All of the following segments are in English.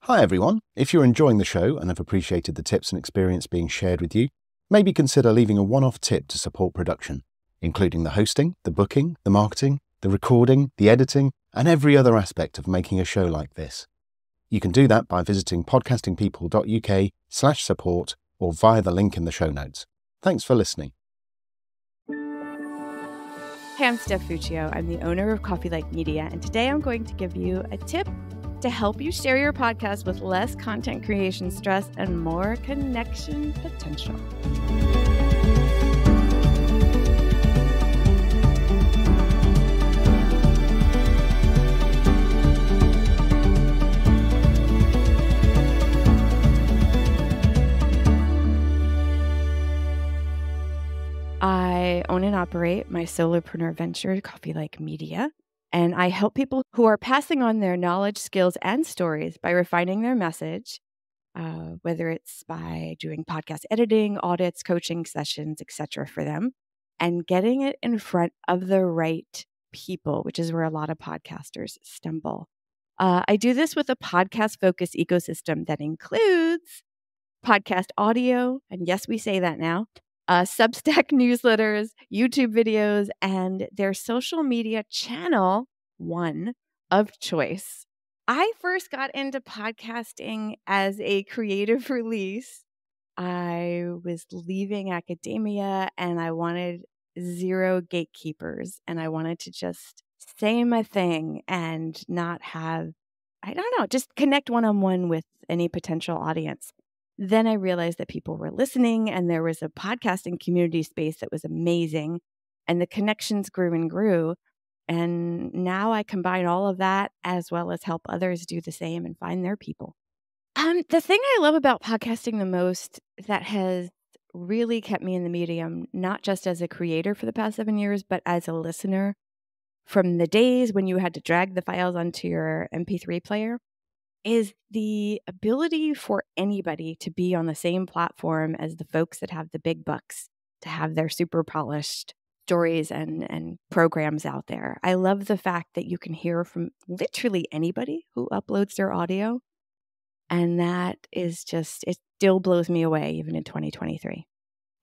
Hi everyone. If you're enjoying the show and have appreciated the tips and experience being shared with you, maybe consider leaving a one-off tip to support production, including the hosting, the booking, the marketing, the recording, the editing, and every other aspect of making a show like this. You can do that by visiting podcastingpeople.uk/support or via the link in the show notes. Thanks for listening. Hey, I'm Steph Fuccio. I'm the owner of Coffeelike Media, and today I'm going to give you a tip to help you share your podcast with less content creation stress and more connection potential. I own and operate my solopreneur venture, Coffeelike Media, and I help people who are passing on their knowledge, skills, and stories by refining their message, whether it's by doing podcast editing, audits, coaching sessions, etc. for them, and getting it in front of the right people, which is where a lot of podcasters stumble. I do this with a podcast-focused ecosystem that includes podcast audio, and yes, we say that now, Substack newsletters, YouTube videos, and their social media channel, one of choice. I first got into podcasting as a creative release. I was leaving academia and I wanted zero gatekeepers, and I wanted to just say my thing and not have, just connect one-on-one with any potential audience. Then I realized that people were listening and there was a podcasting community space that was amazing, and the connections grew and grew. And now I combine all of that as well as help others do the same and find their people. The thing I love about podcasting the most that has really kept me in the medium, not just as a creator for the past 7 years, but as a listener, from the days when you had to drag the files onto your MP3 player, is the ability for anybody to be on the same platform as the folks that have the big bucks, to have their super polished stories and programs out there. I love the fact that you can hear from literally anybody who uploads their audio. And that is just, it still blows me away even in 2023.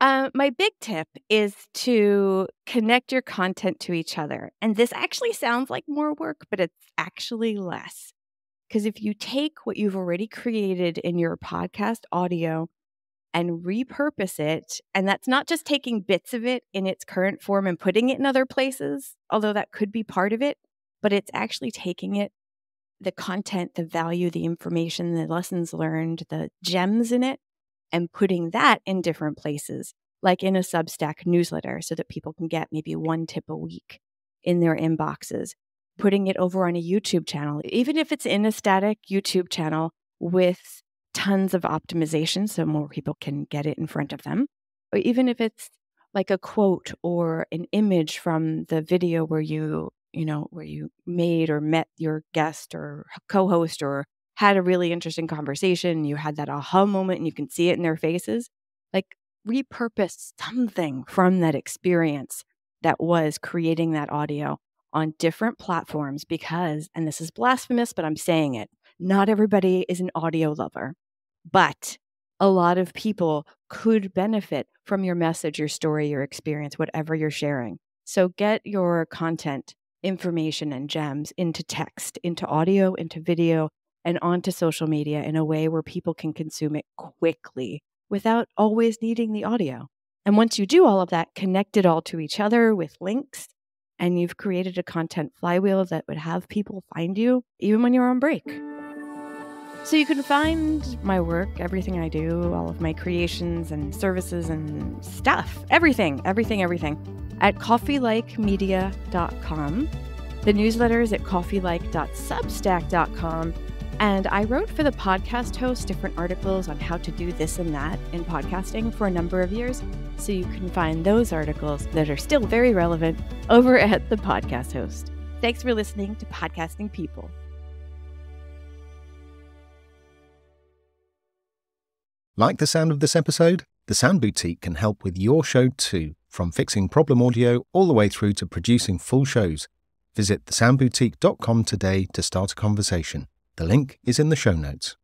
My big tip is to connect your content to each other. And this actually sounds like more work, but it's actually less. Because if you take what you've already created in your podcast audio and repurpose it, and that's not just taking bits of it in its current form and putting it in other places, although that could be part of it, but it's actually taking it, the content, the value, the information, the lessons learned, the gems in it, and putting that in different places, like in a Substack newsletter, so that people can get maybe one tip a week in their inboxes. Putting it over on a YouTube channel, even if it's in a static YouTube channel with tons of optimization so more people can get it in front of them. Or even if it's like a quote or an image from the video where you made or met your guest or co-host or had a really interesting conversation, you had that aha moment and you can see it in their faces. Like, repurpose something from that experience that was creating that audio on different platforms, because, and this is blasphemous, but I'm saying it, not everybody is an audio lover, but a lot of people could benefit from your message, your story, your experience, whatever you're sharing. So get your content, information, and gems into text, into audio, into video, and onto social media in a way where people can consume it quickly without always needing the audio. And once you do all of that, connect it all to each other with links, and you've created a content flywheel that would have people find you even when you're on break. So you can find my work, everything I do, all of my creations and services and stuff, everything, at coffeelikemedia.com. The newsletter is at coffeelike.substack.com. And I wrote for the podcast host different articles on how to do this and that in podcasting for a number of years. So you can find those articles that are still very relevant over at the podcast host. Thanks for listening to Podcasting People. Like the sound of this episode? The Sound Boutique can help with your show too, from fixing problem audio all the way through to producing full shows. Visit thesoundboutique.com today to start a conversation. The link is in the show notes.